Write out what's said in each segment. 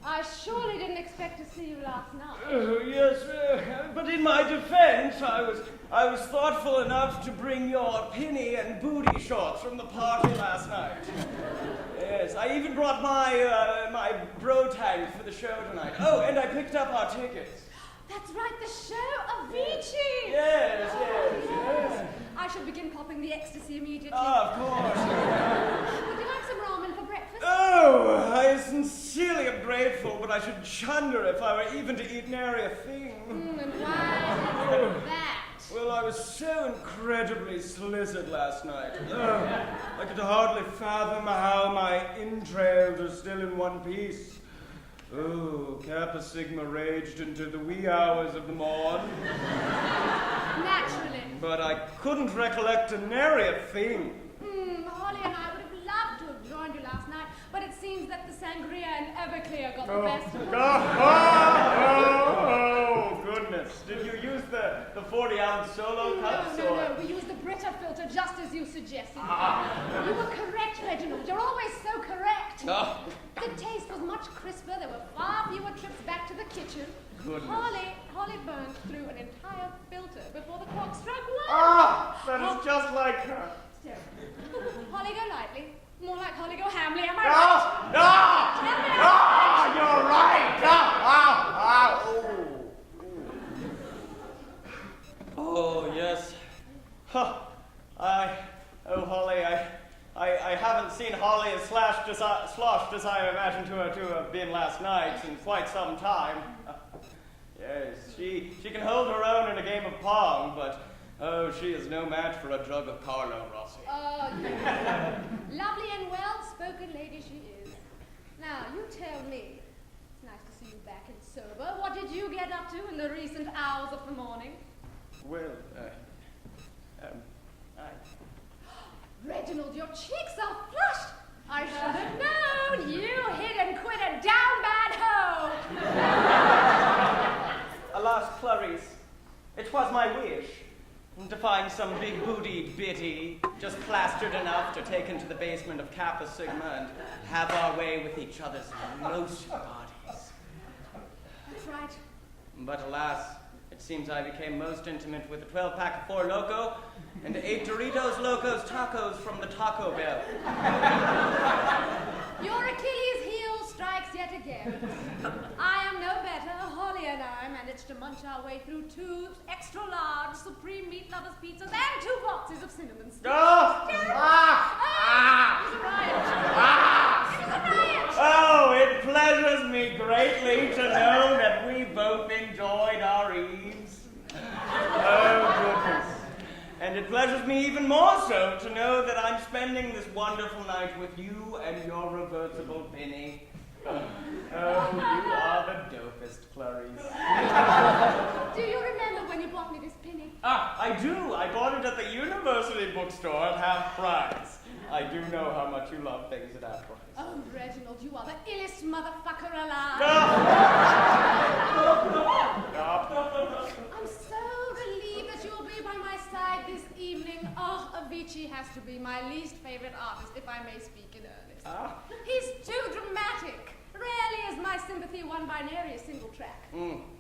I surely didn't expect to see you last night. Yes, but in my defense, I was thoughtful enough to bring your pinny and booty shorts from the party last night. Yes, I even brought my bro tank for the show tonight. Oh, and I picked up our tickets. That's right, the show, Avicii! Yes. I shall begin popping the ecstasy immediately. Of course. Would you like some ramen for breakfast? Oh, I sincerely am grateful, but I should chunder if I were even to eat nary a thing. And why is that? Well, I was so incredibly slizzard last night. I could hardly fathom how my entrails are still in one piece. Oh, Kappa Sigma raged into the wee hours of the morn. Naturally. But I couldn't recollect nary a thing. Holly and I would have loved to have joined you last night, but it seems that the sangria and Everclear got the best of us. Oh, goodness. Did you use the 40-ounce solo cups? No. We used the Brita filter just as you suggested. You were correct, Reginald. You're always so correct. Oh. The taste was much crisper. There were far fewer trips back to the kitchen. Goodness. Holly burnt through an entire filter before the clock struck 1. That is just like her. Still. Holly, go lightly. More like Holly, go Hamley. Am I right? You're right. Oh, yes. Holly, I haven't seen Holly as sloshed as I imagined her to have been last night in quite some time. Yes, she can hold her own in a game of Pong, but she is no match for a jug of Carlo Rossi. Oh, yes. Lovely and well-spoken lady she is. Now, you tell me. It's nice to see you back and sober. What did you get up to in the recent hours of the morning? Well, Reginald, your cheeks are flushed. I should have known. You hid and quit a down bad hoe. Alas, Clarice, it was my wish to find some big booty bitty just plastered enough to take into the basement of Kappa Sigma and have our way with each other's lotion bodies. That's right. But alas, it seems I became most intimate with a 12-pack of Four Loko and 8 Doritos Locos Tacos from the Taco Bell. Your Achilles heel strikes yet again. I am no better. Holly and I managed to munch our way through 2 extra-large Supreme Meat Lovers pizzas and 2 boxes of cinnamon sticks. It was a riot. It was a riot. Oh, it pleasures me greatly to know that we both enjoyed our eves. Oh, goodness. And it pleasures me even more so to know that I'm spending this wonderful night with you and your reversible pinny. Oh, you are the dopest, Clarice. Do you remember when you bought me this pinny? I do. I bought it at the university bookstore at half price. I do know how much you love things at half price. Oh, Reginald, you are the illest motherfucker alive. I'm so relieved that you'll be by my side this evening. Oh, Avicii has to be my least favorite artist, if I may speak in earnest. He's too dramatic. Rarely is my sympathy won by nary a single track.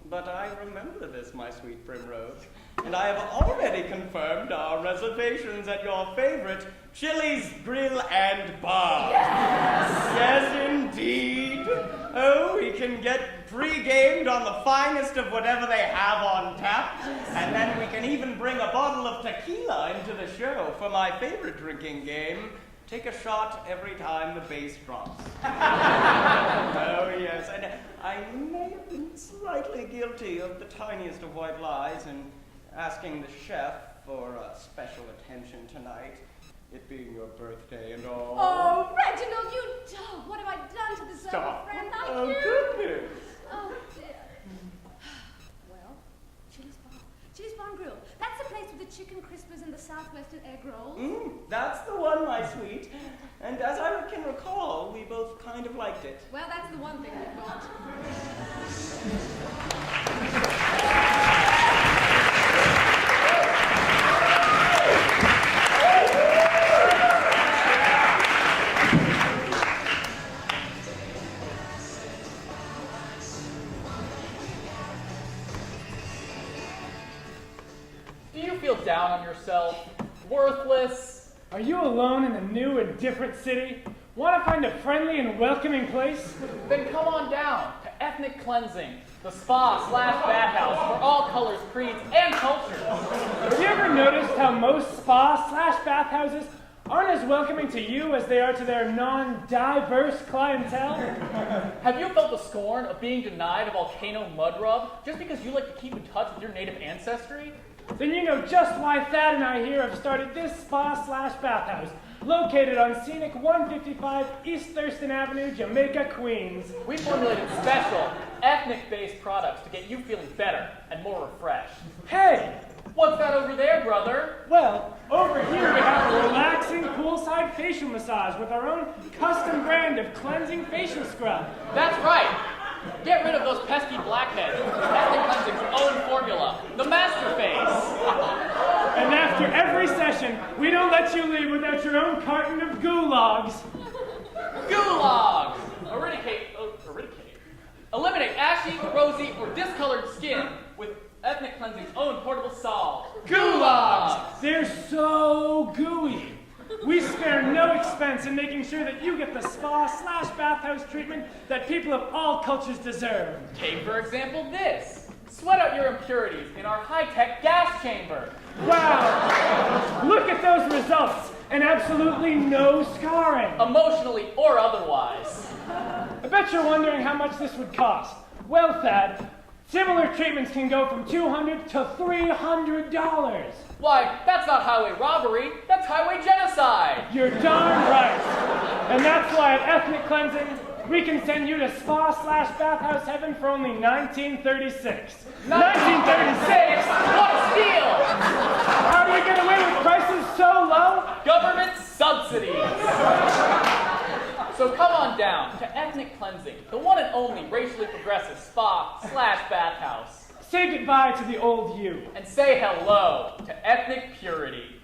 But I remember this, my sweet Primrose. And I have already confirmed our reservations at your favorite Chili's Grill and Bar. Yes, indeed. Oh, we can get pre-gamed on the finest of whatever they have on tap. And then we can even bring a bottle of tequila into the show for my favorite drinking game. Take a shot every time the bass drops. Oh, yes, and I may have been slightly guilty of the tiniest of white lies in asking the chef for special attention tonight, it being your birthday and all. Oh, Reginald, you dog! What have I done to deserve a friend like you? Oh, goodness. Oh, dear. Well, Chili's Barn Grill. That's the place with the chicken crispers and the southwestern egg rolls. That's the one, my sweet. And as I can recall, we both kind of liked it. Well, that's the one thing we've got. down on yourself, worthless. Are you alone in a new and different city? Want to find a friendly and welcoming place? Then come on down to Ethnic Cleansing, the spa/bathhouse for all colors, creeds, and cultures. Have you ever noticed how most spa/bathhouses aren't as welcoming to you as they are to their non-diverse clientele? Have you felt the scorn of being denied a volcano mud rub just because you like to keep in touch with your native ancestry? Then you know just why Thad and I here have started this spa/bathhouse, located on scenic 155 East Thurston Avenue, Jamaica, Queens. We formulated special, ethnic-based products to get you feeling better and more refreshed. Hey! What's that over there, brother? Well, over here we have a relaxing poolside facial massage with our own custom brand of cleansing facial scrub. That's right. Get rid of those pesky blackheads. Ethnic Cleansing's own formula, the Master Face. And after every session, we don't let you leave without your own carton of gulags. Gulags! Eradicate. Eliminate ashy, rosy, or discolored skin with Ethnic Cleansing's own portable salve. Gulags! They're so gooey. We spare no expense in making sure that you get the spa/bathhouse treatment that people of all cultures deserve. Take, for example, this. Sweat out your impurities in our high-tech gas chamber. Wow! Look at those results, and absolutely no scarring. Emotionally or otherwise. I bet you're wondering how much this would cost. Well, Thad, similar treatments can go from $200 to $300. Why, that's not highway robbery, that's highway genocide. You're darn right. And that's why at Ethnic Cleansing, we can send you to spa/bathhouse heaven for only $19.36. $19.36? What a steal! How do we get away with prices so low? Government subsidies. So come on down to Ethnic Cleansing, the one and only racially progressive spa/bathhouse. Say goodbye to the old you. And say hello to ethnic purity.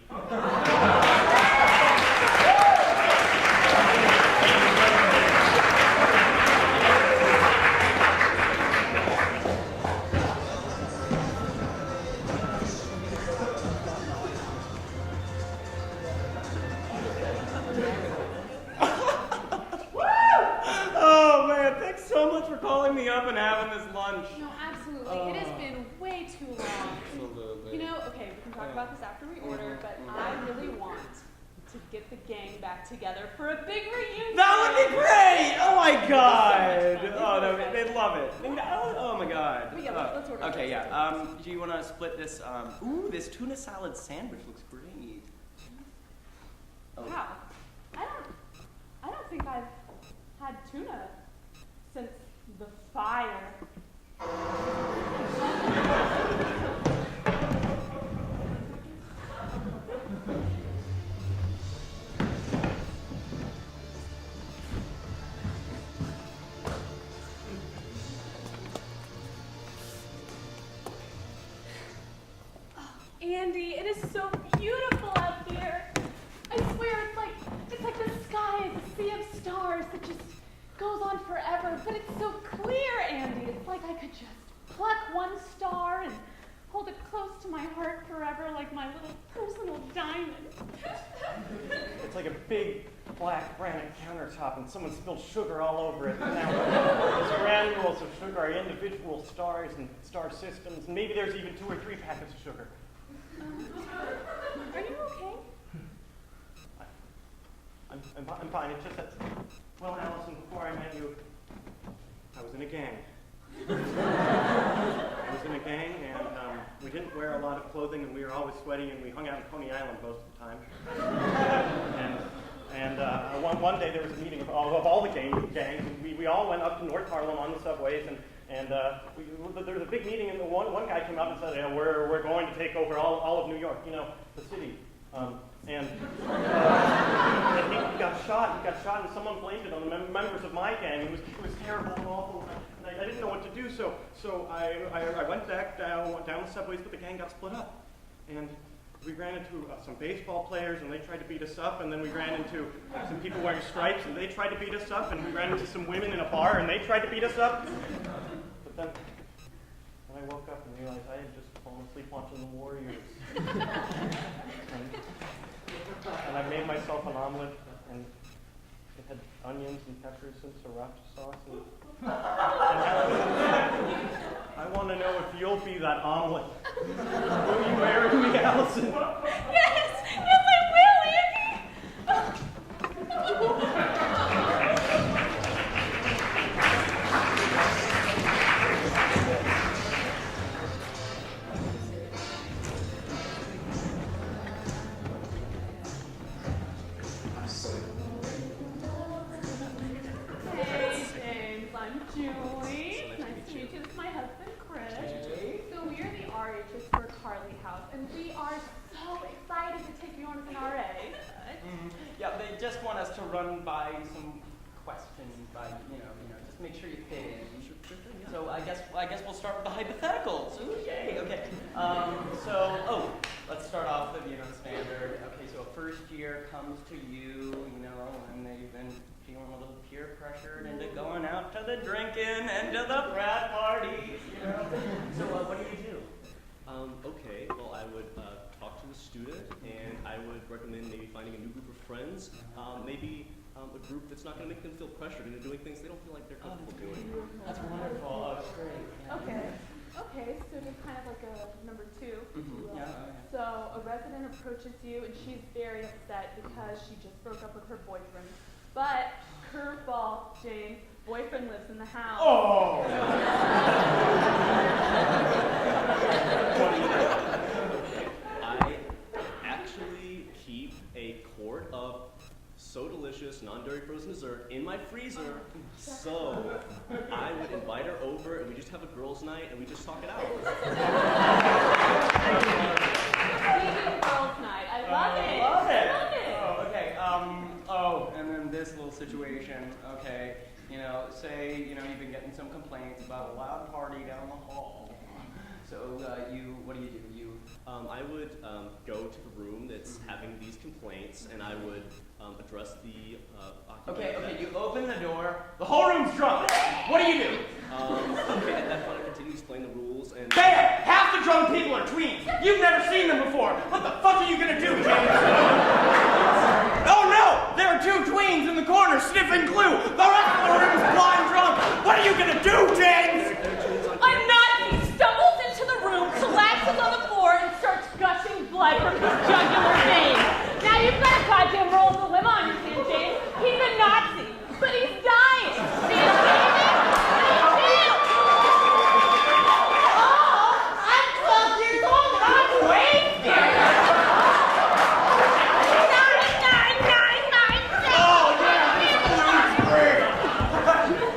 Oh man, thanks so much for calling me up and having this lunch. No, absolutely. It has been way too long. Absolutely. You know, okay, we can talk about this after we order, but I really want to get the gang back together for a big reunion. That would be great! Oh my god! Oh no, they'd love it. Oh my god. But yeah, let's order. Okay, yeah. Do you want to split this? Ooh, this tuna salad sandwich looks great. Oh. Wow. I don't think I've had tuna since the fire. Andy, it is so beautiful out here. I swear it's like the sky is a sea of stars that just goes on forever, but it's so clear, Andy. It's like I could just pluck one star and hold it close to my heart forever like my little personal diamond. It's like a big black granite countertop and someone spilled sugar all over it. Now, those granules of sugar are individual stars and star systems, and maybe there's even 2 or 3 packets of sugar. Are you okay? I'm fine. It's just that, well, Allison, before I met you, I was in a gang. I was in a gang, and we didn't wear a lot of clothing, and we were always sweaty, and we hung out in Coney Island most of the time. And one day there was a meeting of all the gangs, and we all went up to North Harlem on the subways, and there was a big meeting, and one guy came up and said, yeah, we're going to take over all of New York, you know, the city. And he got shot, and someone blamed it on the members of my gang. It was terrible and awful, and I didn't know what to do, so I went back down the subways, but the gang got split up. And we ran into some baseball players, and they tried to beat us up, and then we ran into some people wearing stripes, and they tried to beat us up, and we ran into some women in a bar, and they tried to beat us up. But then I woke up and realized I had just falling asleep watching the Warriors. and I made myself an omelet, and it had onions and peppers and sriracha sauce. And I want to know if you'll be that omelet. Will you marry me, Allison? Yes, I will, Andy. Hey, James, I'm Julie. Nice to meet you. This is my husband, Chris. So we are the RHs for Carly House, and we are so excited to take you on as an RA. Yeah, they just want us to run by some questions, just make sure you fit in. So I guess we'll start with the hypotheticals. Ooh, yay. Okay. Let's start off with the standard. Okay, so a first year comes to you, and they've been feeling a little peer pressured into going out to the drinking and to the frat parties. So what do you do? Okay, well, I would talk to the student, and I would recommend maybe finding a new group of friends, maybe a group that's not going to make them feel pressured into doing things they don't feel like they're comfortable doing. That's wonderful. Oh, that's great. Okay, so just kind of like a number two. Mm-hmm. Yeah. So a resident approaches you, and she's very upset because she just broke up with her boyfriend. But, curveball, James, boyfriend lives in the house. Oh! I actually keep a quart of so delicious non-dairy frozen dessert in my freezer, so I would invite her over and we just have a girls' night and we just talk it out. Vegan girls' night. I love it. Love it. Love it. Oh, okay. And then this little situation. Okay, say you've been getting some complaints about a loud party down the hall. So what do? I would go to the room that's having these complaints, and I would address the occupant. Okay, you open the door. The whole room's drunk. What do? Okay, at that point I continue to explain the rules, and Bam! Half the drunk people are tweens. You've never seen them before. What the fuck are you gonna do, James? Oh no! There are two tweens in the corner sniffing glue. The rest of the room's blind drunk. What are you gonna do, James? A Nazi stumbles into the room, collapses on the floor, and starts gushing blood from his jugular vein. Now you've got a goddamn roll of the limb on your hand, James. He's a Nazi, but he's dying. Do you see it? Oh, I'm 12 years old and I'm wasted.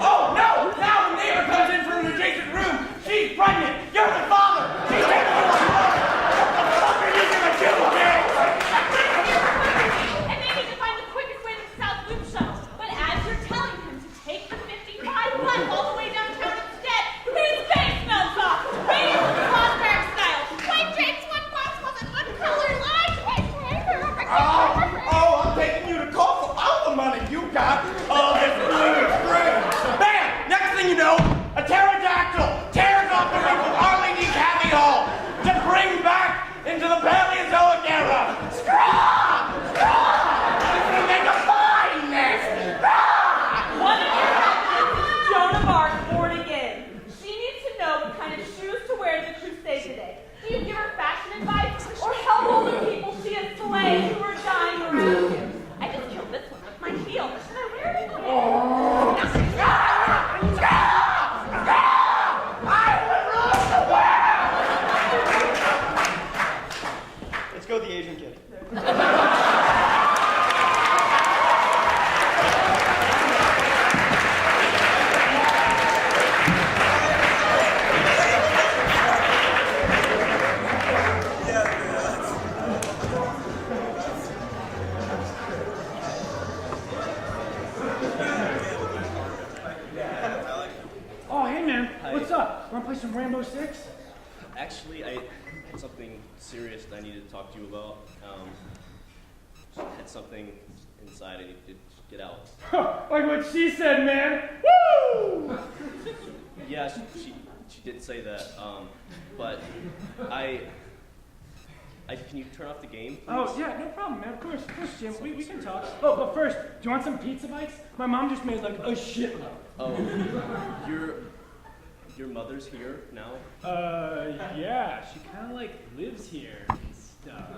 Oh no! Now the neighbor comes in from an adjacent room. She's pregnant. You're the father. She's taking over the floor. What the fuck are you gonna do, James? And they need to find the quickest way to the South Loop shuttle. But as you're telling him to take the 55 bus all the way downtown instead, his face melts off. Raised the Fosberg style. White drapes, one box was one color, large white paper. Oh, I'm taking you to court for all the money you got. Oh, this blue is great. Bam! Next thing you know, a pterodactyl tears off the roof of Arlene Cabby Hall to bring back into the Paleozoic era. Straw! It's gonna make a fine mess. One of your residents, Joan of Arc, born again. She needs to know what kind of shoes to wear to the crusade today. Do you give her fashion advice or help older people she has slain who are dying around you? I just killed this one with my heel. Should I wear it again? Let's go with the Asian kid. Oh, hey man, what's up? Wanna play some Rambo 6? actually I had something serious that I needed to talk to you about. I had something inside I needed to get out. Like what she said, man. Woo! Yeah, she did say that, but can you turn off the game, please? Oh, yeah, no problem, man. Of course, Jim. We can talk. Oh, but first, do you want some pizza bites? My mom just made like a shitload. Oh, your mother's here now? Yeah, she kind of like lives here and stuff.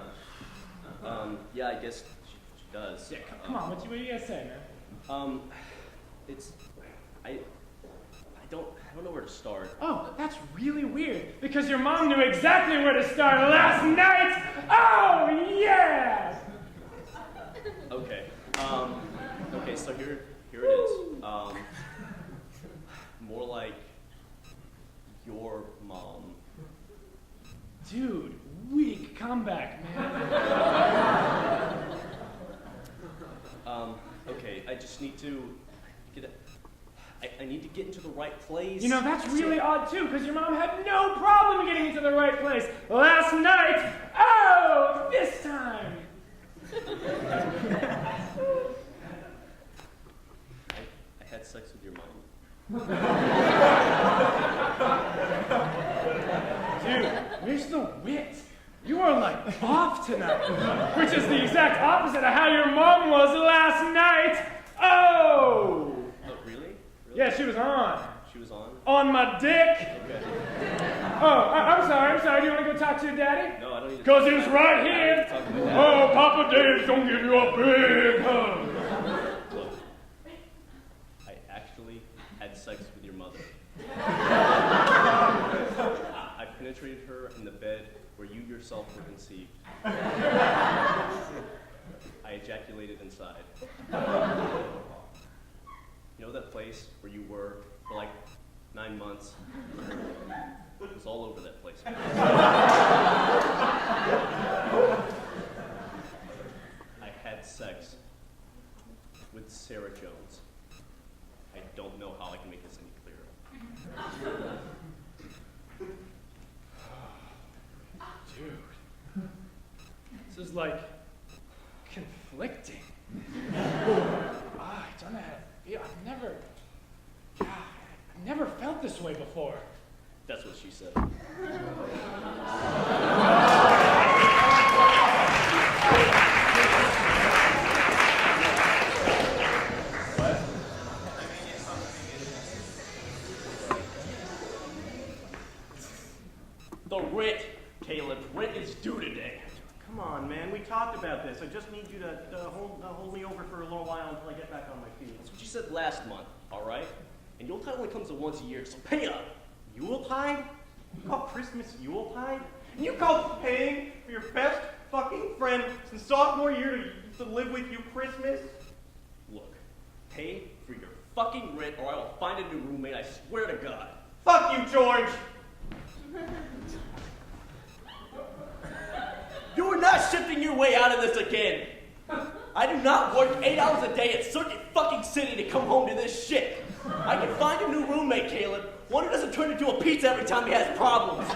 Yeah, I guess she does. Yeah, come on, what you gotta say, man? I don't know where to start. Oh, that's really weird, because your mom knew exactly where to start last night! Oh, yeah! Okay, okay, so here it is. More like your mom. Dude, weak comeback, man. Okay, I just need to I need to get into the right place. You know, that's really odd, too, because your mom had no problem getting into the right place last night. Oh, this time. I had sex with your mom. Dude, where's the wit? You are like off tonight, which is the exact opposite of how your mom was last night. Oh! Oh, really? Yeah, she was on. She was on? On my dick. Okay. Oh, I'm sorry. Do you want to go talk to your daddy? No, I don't need to. Because he's right here. Oh, Papa Dave's gonna give you a big hug. Look, I actually had sex with your mother. I penetrated her in the bed where you yourself were conceived. I ejaculated inside. You know that place where you were for like 9 months? It was all over that place. I had sex with Sarah Jones. I don't know how I can make this any clearer. Dude, this is like conflicting. I don't know how to feel. I've never felt this way before. That's what she said. The writ, Caleb. Writ is due today. Come on, man. We talked about this. I just need you to hold me over for a little while until I get back on my feet. That's what you said last month, all right? And Yuletide only comes once a year, so pay up. Yuletide? You call Christmas Yuletide? And you call paying for your best fucking friend since sophomore year to live with you Christmas? Look, pay for your fucking rent or I will find a new roommate, I swear to God. Fuck you, George! You are not shifting your way out of this again. I do not work 8 hours a day at Circuit fucking City to come home to this shit. I can find a new roommate, Caleb. One who doesn't turn into a pizza every time he has problems.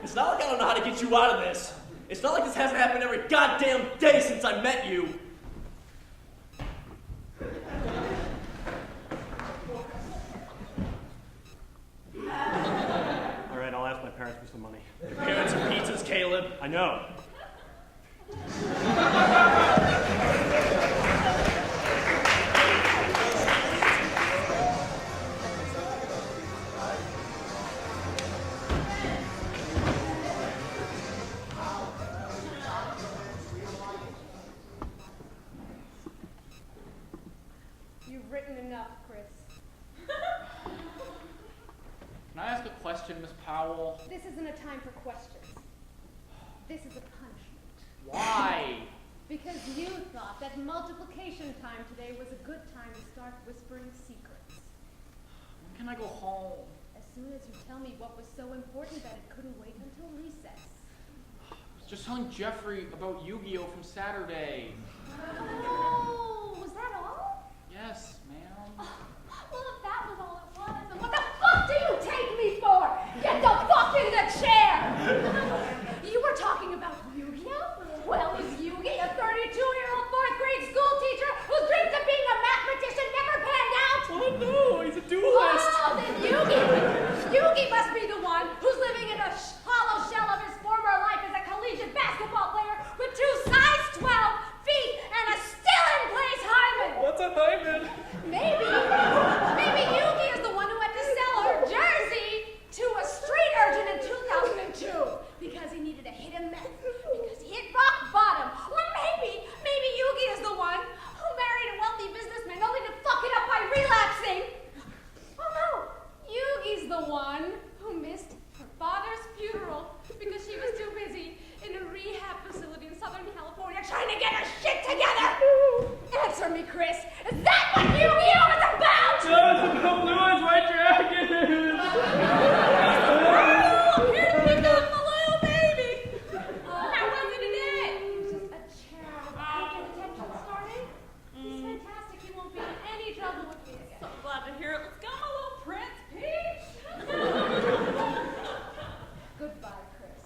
It's not like I don't know how to get you out of this. It's not like this hasn't happened every goddamn day since I met you. All right, I'll ask my parents for some money. Your parents are pizzas, Caleb. I know. You've written enough, Chris. Can I ask a question, Miss Powell? This isn't a time for questions. This is a punishment. Why? Because you thought that multiplication time today was a good time to start whispering secrets. When can I go home? As soon as you tell me what was so important that it couldn't wait until recess. I was just telling Jeffrey about Yu-Gi-Oh! From Saturday. Oh, was that all? Yes, ma'am. Well, if that was all it was, then what the fuck do you take me for? Get the fuck in the chair! You were talking about Yu-Gi-Oh? Well, is Yu-Gi a 32-year-old fourth grade school teacher whose dreams of being a mathematician never panned out? Oh no, he's a duelist. Oh, then Yu-Gi me, Chris. Is that what Yu-Gi-Oh is about? Those are the blue eyes white dragons. Here to pick up my little baby. How was it today? Just a child. Get attention starting. He's fantastic. He won't be in any trouble with me again. So glad to hear it. Let's go, my little Prince Peach. Goodbye, Chris.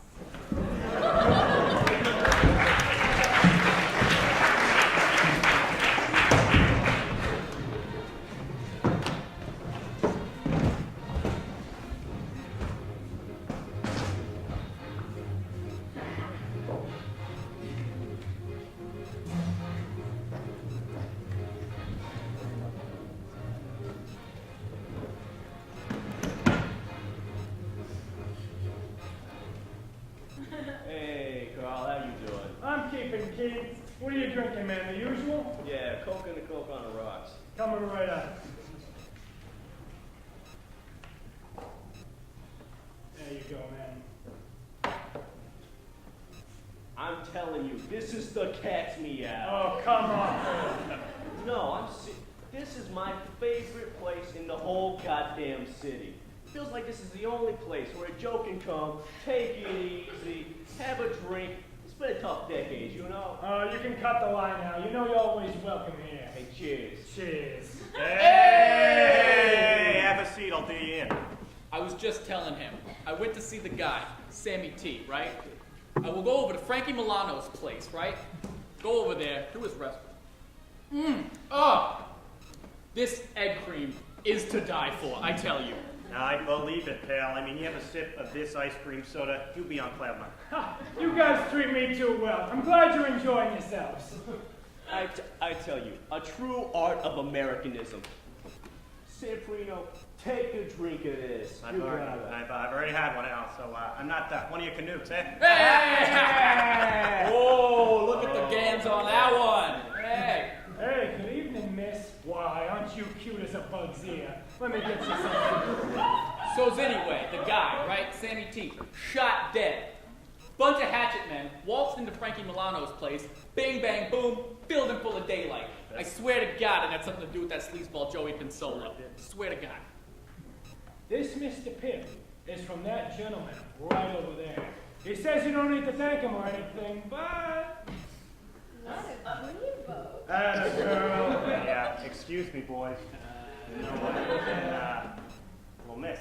Hey, Carl, how you doing? I'm keeping keen. What are you drinking, man? The usual? Yeah, Coke and a Coke on the rocks. Coming right up. There you go, man. I'm telling you, this is the cat's meow. Oh, come on. No, this is my favorite place in the whole goddamn city. Feels like this is the only place where a Joe can come, take it easy, have a drink. It's been a tough decade, you know? You can cut the line now. You know you're always welcome here. Hey, cheers. Cheers. Hey, have a seat. I'll do you in. I was just telling him. I went to see the guy, Sammy T, right? I will go over to Frankie Milano's place, right? Go over there to his restaurant. This egg cream is to die for, I tell you. I believe it, pal. I mean, you have a sip of this ice cream soda, you'll be on cloud nine. Ha, you guys treat me too well. I'm glad you're enjoying yourselves. I tell you, a true art of Americanism. Samprino, take a drink of this. I've already had one out, so I'm not one of your canoes, eh? Hey! Whoa, look at the gams on that one. Hey. Hey, good evening, miss. Why, aren't you cute as a bug's ear? Let me get you something. So anyway, the guy, right, Sammy T, shot dead. Bunch of hatchet men waltzed into Frankie Milano's place, bang, bang, boom, filled him full of daylight. I swear to God it had something to do with that sleazeball Joey Pinsola. Swear to God. This Mr. Pip is from that gentleman right over there. He says you don't need to thank him or anything, but... What a dreamboat. Atta girl. Yeah, excuse me, boys. You know what? Well, miss.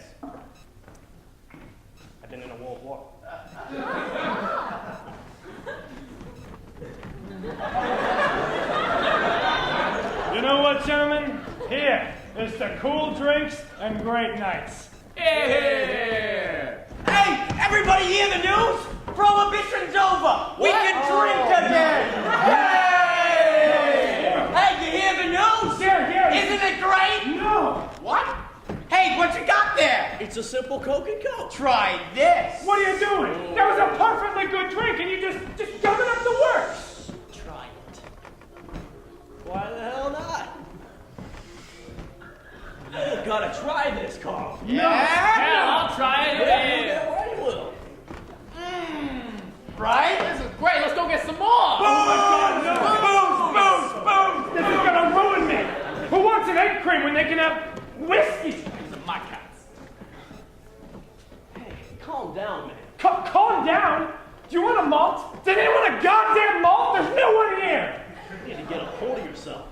I've been in a World War. You know what, gentlemen? Here is to cool drinks and great nights. Hey! Hey, everybody hear the news? Prohibition's over. We can drink again. Hey, you hear the news? Yeah. Isn't it great? No. What? Hey, what you got there? It's a simple Coke and Coke. Try this. What are you doing? That was a perfectly good drink, and you just gumming up the works. Try it. Why the hell not? You gotta try this, Carl. Yeah, I'll try it. Yeah, I will. Right? This is great. Let's go get some more. Oh my God, no. Booze. This is gonna ruin me. Who wants an egg cream when they can have whiskey? These are my cats. Hey, calm down, man. Calm down. Do you want a malt? Did anyone want a goddamn malt? There's no one here. You need to get a hold of yourself.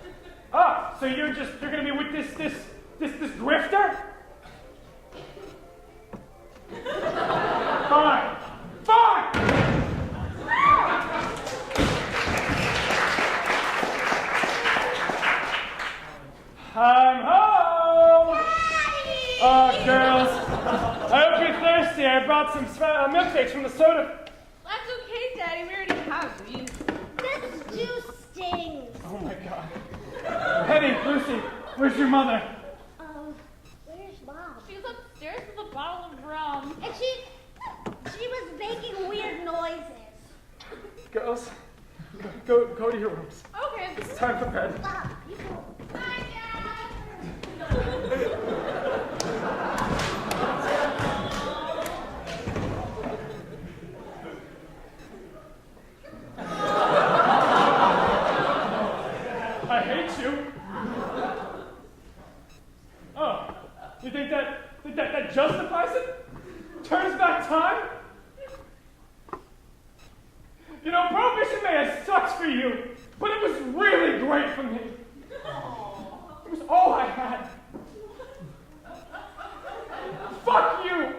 Oh, so you're gonna be with this grifter? Fine. I'm home. Girls, I hope you're thirsty. I brought some milkshakes from the soda. That's okay, Daddy. We already have these. This juice stings. Oh my God. Hetty, Lucy, where's your mother? Where's Mom? She's upstairs with a bottle of rum. And she was making weird noises. Girls, go to your rooms. Okay. It's time for bed. You go. Bye, Dad. I hate hate you. Oh, you think that justifies it? Turns back time? You know, Prohibition may have sucked for you, but it was really great for me. It was all I had. Fuck you!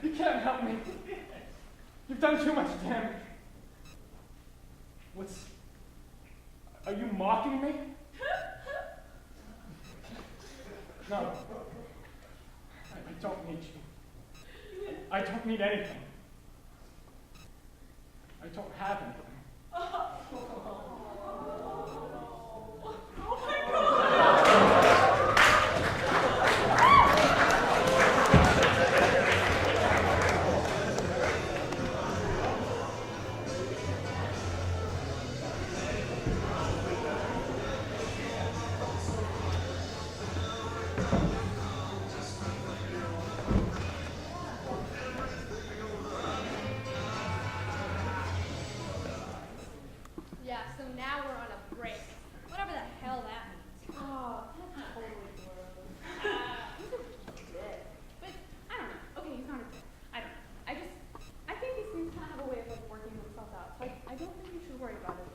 You can't help me. You've done too much damage. Are you mocking me? No. I don't need you. I don't need anything. I don't have anything. Oh my God! Yeah, so now we're on a break. Whatever the hell that means. Oh, that's totally gross. He's a dick. But I don't know. Okay, he's not a dick. I don't know. I think these things kind of have a way of like working themselves out. So I don't think you should worry about it.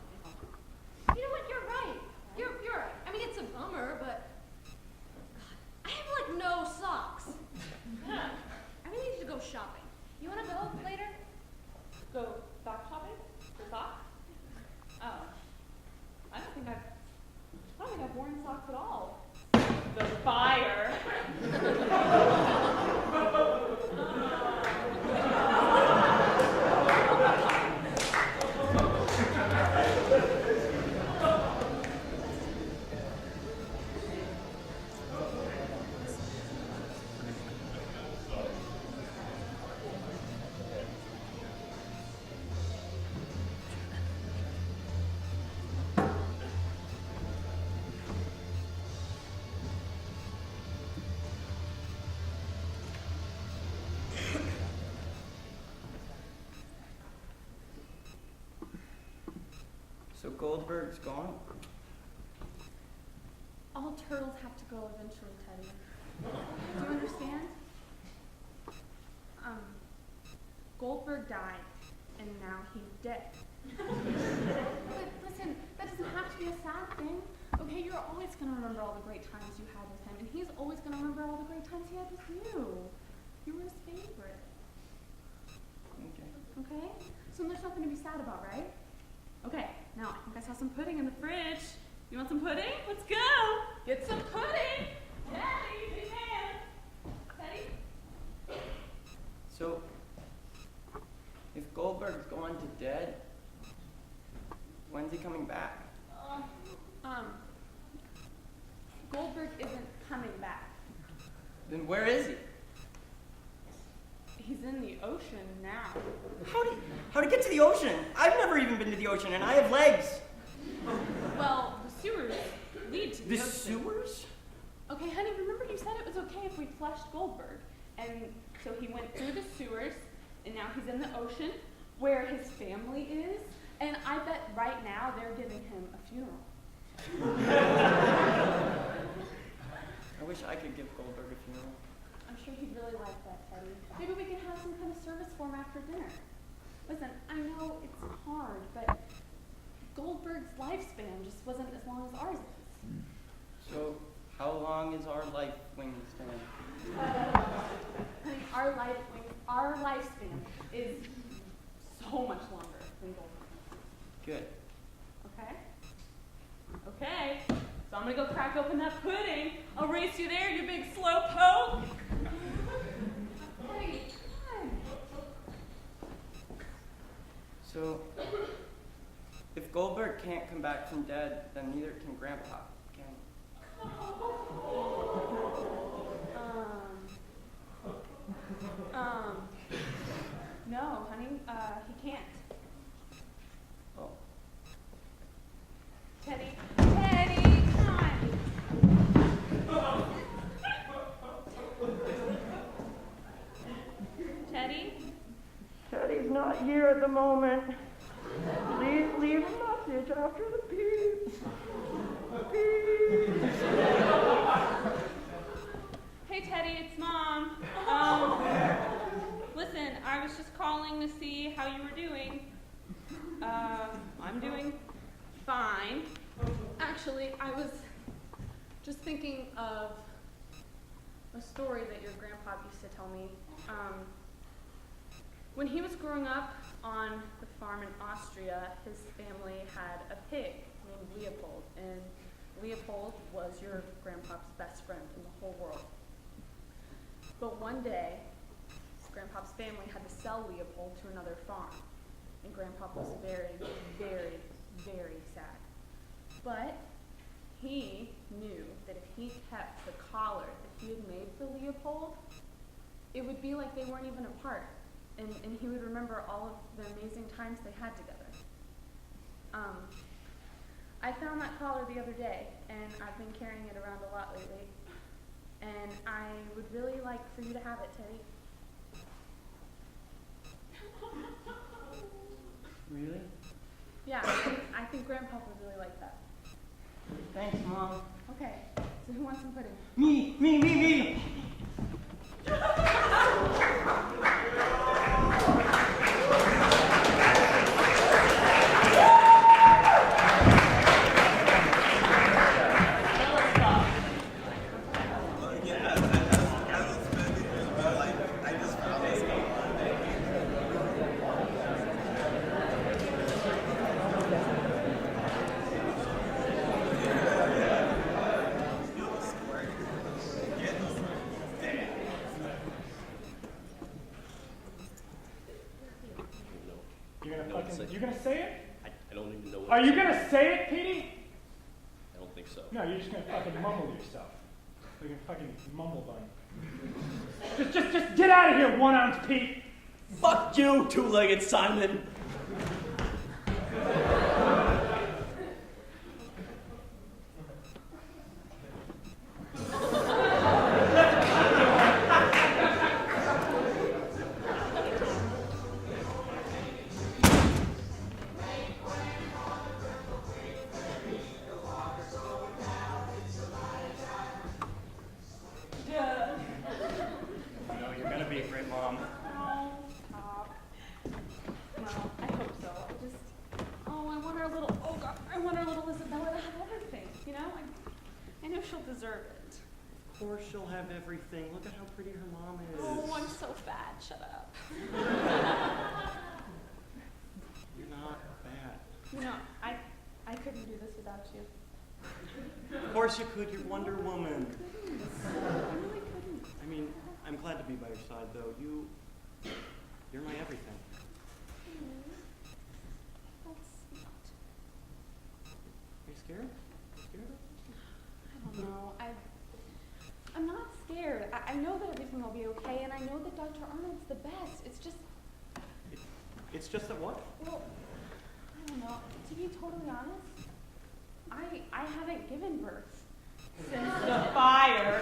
You know what? You're right. You're right. I mean, it's a bummer, but God, I have like no socks. I really need to go shopping. You want to go later? Go sock shopping? For socks? Oh. I don't think I've worn socks at all. The fire. So Goldberg's gone? All turtles have to go eventually, Teddy. Do you understand? Goldberg died, and now he's dead. But listen, that doesn't have to be a sad thing. Okay, you're always going to remember all the great times you had with him, and he's always going to remember all the great times he had with you. You were his favorite. Okay? So there's nothing to be sad about, right? Okay, now I think I saw some pudding in the fridge. You want some pudding? Let's go! Get some pudding! Teddy, big man! Teddy? So, if Goldberg's gone to dead, when's he coming back? Goldberg isn't coming back. Then where is he? He's in the ocean now. How'd he get to the ocean? I've never even been to the ocean, and I have legs. Well, the sewers lead to the The ocean. sewers? Okay, honey, remember you said it was okay if we flushed Goldberg. And so he went through the sewers, and now he's in the ocean, where his family is. And I bet right now they're giving him a funeral. I wish I could give Goldberg a funeral. I'm sure he'd really like that, Teddy. Maybe we can have some kind of service for him after dinner. Listen, I know it's hard, but Goldberg's lifespan just wasn't as long as ours is. So, how long is our life wingspan? Honey, our lifespan is so much longer than Goldberg's. Good. Okay? Okay. So I'm gonna go crack open that pudding. I'll race you there, you big slow poke. Hey, come on. So, if Goldberg can't come back from dead, then neither can Grandpa, can he? No, honey, he can't. Oh. Teddy, come on. Teddy? Teddy's not here at the moment. Please leave a message after the Hey, Teddy, it's Mom. Listen, I was just calling to see how you were doing. I'm doing fine. Actually, I was just thinking of a story that your grandpa used to tell me. When he was growing up on the farm in Austria, his family had a pig named Leopold, and Leopold was your grandpa's best friend in the whole world. But one day, grandpa's family had to sell Leopold to another farm, and grandpa was very, very, very sad. But he knew that if he kept the collar that he had made for Leopold, it would be like they weren't even apart, and he would remember all of the amazing times they had together. I found that collar the other day, and I've been carrying it around a lot lately, and I would really like for you to have it, Teddy. Really? Yeah, I think Grandpa would really like that. Thanks, Mom. Okay, so who wants some pudding? Me! You gonna say it? I don't even know what Are to you say. gonna say it, Petey? I don't think so. No, you're just gonna fucking mumble yourself. Like a fucking mumble bun. Just get out of here, 1 ounce Pete. Fuck you, two-legged Simon. Of course she'll have everything. Look at how pretty her mom is. Oh, I'm so fat. Shut up. You're not bad. You know, I couldn't do this without you. Of course you could. You're Wonder Woman. I really couldn't. I mean, I'm glad to be by your side, though. You're my everything. That's sweet. Are you scared? Scared? I don't know. I'm not scared. I know that everything will be okay, and I know that Dr. Arnold's the best. It's just... It's just that what? Well, I don't know. To be totally honest, I haven't given birth since The fire.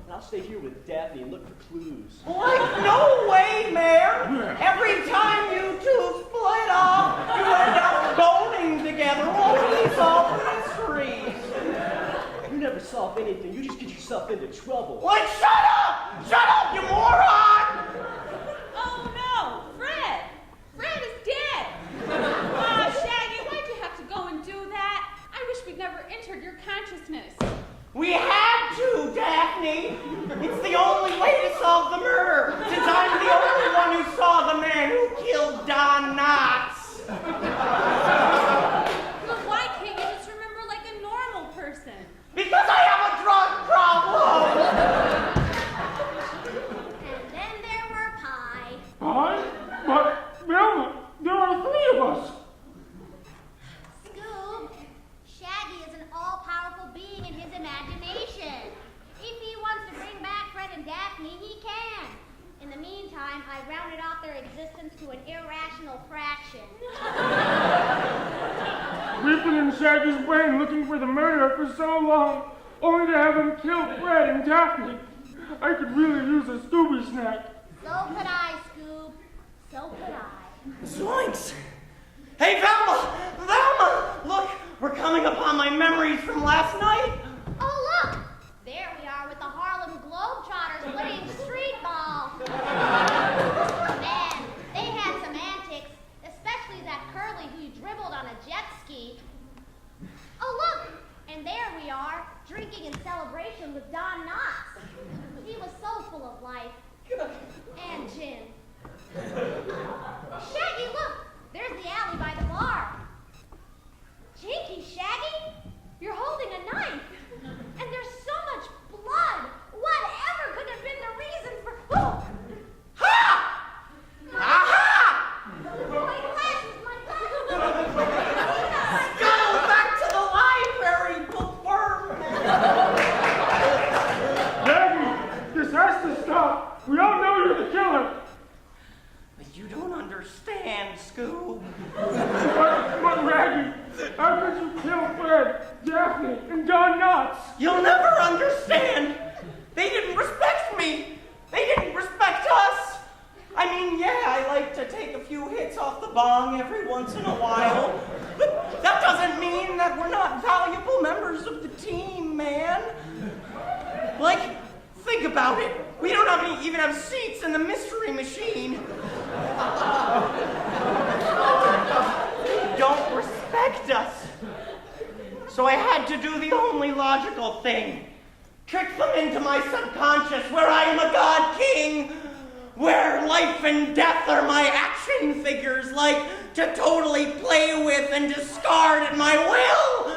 I'll stay here with Daphne and look for clues. Like, no way, Mayor! Every time you two split off, you end up boning together. Only solve mysteries. You never solve anything. You just get yourself into trouble. Like, shut up! Shut up, you moron! Oh no, Fred! Fred is dead! Aw, Shaggy, why'd you have to go and do that? I wish we'd never entered your consciousness. We had to, Daphne! It's the only way to solve the murder, since I'm the only one who saw the man who killed Don Knotts. But why can't you just remember like a normal person? Because I have a drug problem! fraction. We've been in Shaggy's brain looking for the murderer for so long, only to have him kill Fred and Daphne. I could really use a Scooby snack. So could I, Scoob. So could I. Zoinks! Hey, Velma! Velma! Look, we're coming upon my memories from last night. Oh, look! There we are with the Harlem Globetrotters playing street ball. Man, they had some antics, especially that Curly who dribbled on a jet ski. Oh, look! And there we are, drinking in celebration with Don Knotts. He was so full of life. And gin. Shaggy, look! There's the alley by the bar. Jinky, Shaggy! You're holding a knife. And there's so much blood. Whatever could have been the reason for... Oh! Ha! Aha! My glasses, my glasses! Scuttle back to the library, bookworm! Shaggy, this has to stop. We all know you're the killer. You don't understand, Scoob. But Raggy, how could you kill Fred, Daphne, and Don Knotts? You'll never understand. They didn't respect me. They didn't respect us. I mean, yeah, I like to take a few hits off the bong every once in a while. But that doesn't mean that we're not valuable members of the team, man. Like, think about it. We don't even have seats in the mystery machine. They don't respect us. So I had to do the only logical thing. Trick them into my subconscious where I am a god king. Where life and death are my action figures, like to totally play with and discard at my will.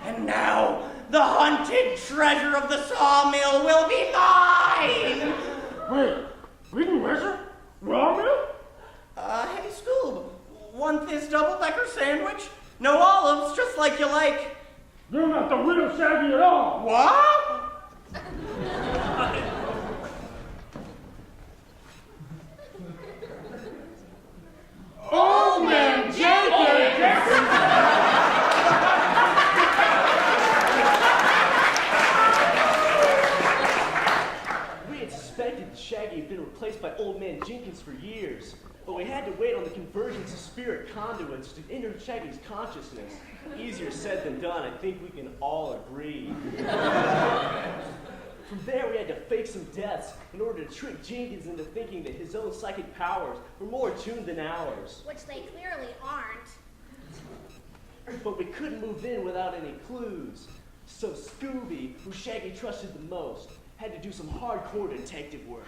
And now, the haunted treasure of the sawmill will be mine! Wait, reading treasure? Raw milk? Hey, Scoob, want this double Becker sandwich? No olives, just like you like. You're not the real Shaggy at all. What? Old Man Jenkins! We had suspected that Shaggy had been replaced by Old Man Jenkins for years, but we had to wait on the convergence of spirit conduits to enter Shaggy's consciousness. Easier said than done, I think we can all agree. From there, we had to fake some deaths in order to trick Jenkins into thinking that his own psychic powers were more attuned than ours. Which they clearly aren't. But we couldn't move in without any clues. So Scooby, who Shaggy trusted the most, had to do some hardcore detective work.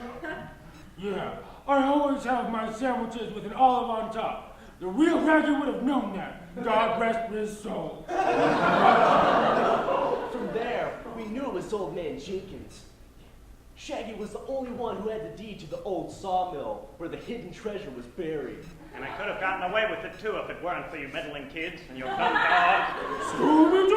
Yeah, I always have my sandwiches with an olive on top. The real Raggy would have known that. God rest his soul. From there, we knew it was Old Man Jenkins. Shaggy was the only one who had the deed to the old sawmill where the hidden treasure was buried. And I could have gotten away with it too if it weren't for you meddling kids and your dumb dog. Scooby-Doo!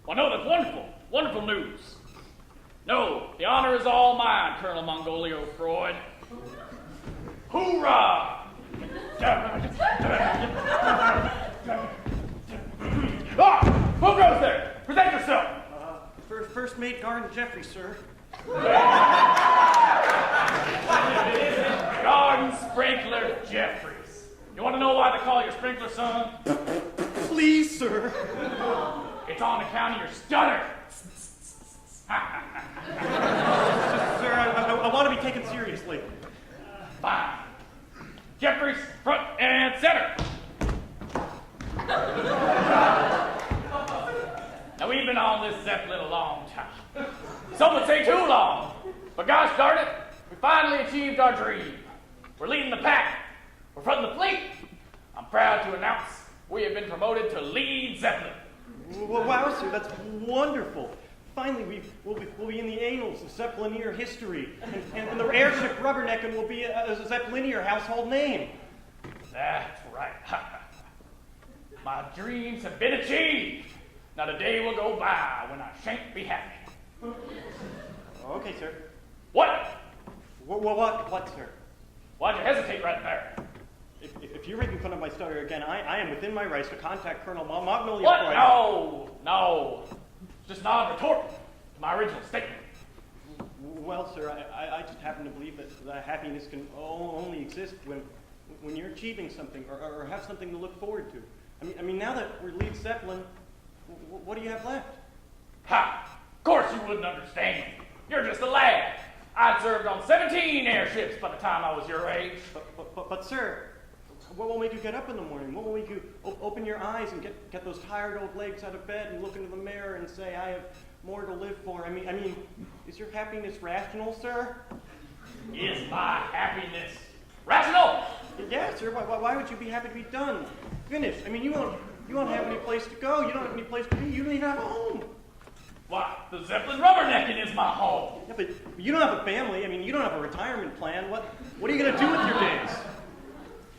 Well, no, that's wonderful. Wonderful news. No, the honor is all mine, Colonel Mongolio Freud. Hoorah! Who goes there? Present yourself. First mate Garden Jeffrey, sir. Garden Sprinkler Jeffries. You want to know why they call you Sprinkler, son? Please, sir. It's on account of your stutter. Sir, I want to be taken seriously. Fine. Jeffries, front and center. Now, we've been on this Zeppelin a long time. Some would say too long. But gosh darn it, we finally achieved our dream. We're leading the pack. We're fronting the fleet. I'm proud to announce we have been promoted to lead Zeppelin. Wow, sir, that's wonderful. finally, we'll be in the annals of Zeppelineer history, and the airship Rubberneckin will be a Zeppelineer household name. That's right. My dreams have been achieved. Not a day will go by when I shan't be happy. Okay, sir. What? What, sir? Why'd you hesitate right there? If you're making fun of my stutter again, I am within my rights to contact Colonel Magnolia. What? No. Just non-retort to my original statement. Well, sir, I just happen to believe that happiness can only exist when you're achieving something or have something to look forward to. I mean, now that we're lead Zeppelin, what do you have left? Ha! Of course you wouldn't understand. You're just a lad. I'd served on 17 airships by the time I was your age. But sir, what will make you get up in the morning? What will make you open your eyes and get those tired old legs out of bed and look into the mirror and say, I have more to live for? I mean, is your happiness rational, sir? Is my happiness rational? Yeah, sir. Why would you be happy to be done? Finished. I mean, you won't have any place to go. You don't have any place to be. You don't even have a home. Why, the Zeppelin Rubberneckin is my home. Yeah, but you don't have a family. I mean, you don't have a retirement plan. What are you going to do with your days?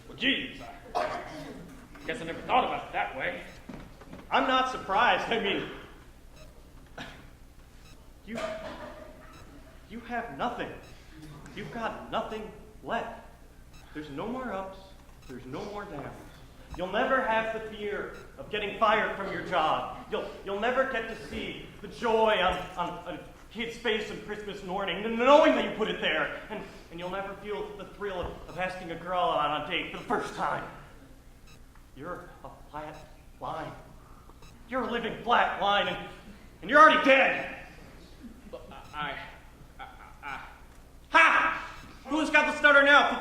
Well, geez, I guess I never thought about it that way. I'm not surprised. I mean, you have nothing. You've got nothing left. There's no more ups. There's no more downs. You'll never have the fear of getting fired from your job. You'll never get to see the joy on a kid's face on Christmas morning, knowing that you put it there. And you'll never feel the thrill of asking a girl out on a date for the first time. You're a flat line. You're a living flat line, and you're already dead. But Ha! Who's got the stutter now?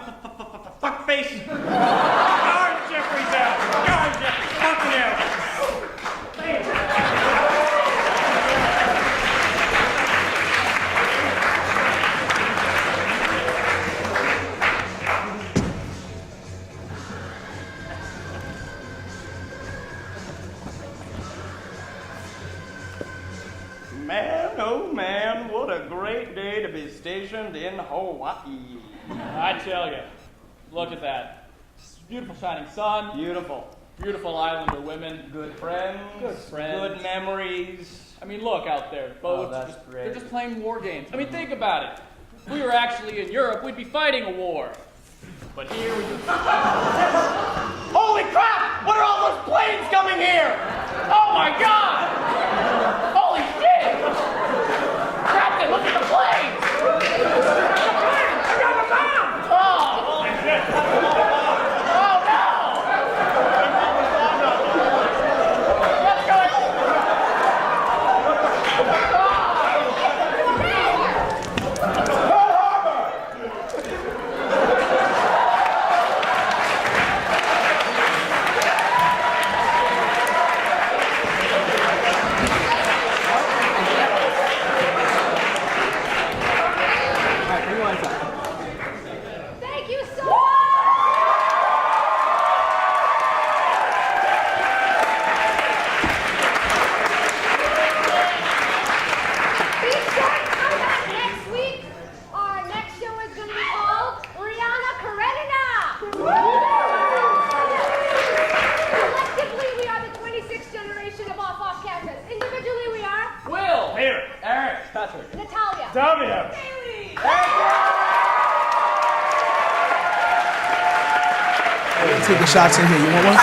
Fuck face. Darn Jeffrey's out. Darn Jeffrey's fucking out. Man, oh man, what a great day to be stationed in Hawaii. I tell you, look at that. Beautiful shining sun. Beautiful. Beautiful islander women. Good friends. Good memories. I mean, look out there. Boats. That's great. They're just playing war games. I mean, think about it. If we were actually in Europe, we'd be fighting a war. But here we Holy crap! What are all those planes coming here? Oh my God! Holy shit! Captain, look at the planes! Thank you so much. Be sure to come back next week. Our next show is going to be called Rihanna Karenina. Collectively, we are the 26th generation of off campus. Individually, we are Will! Here. Eric! Patrick! Natalia. W. Haley! Taking shots in here. You want one?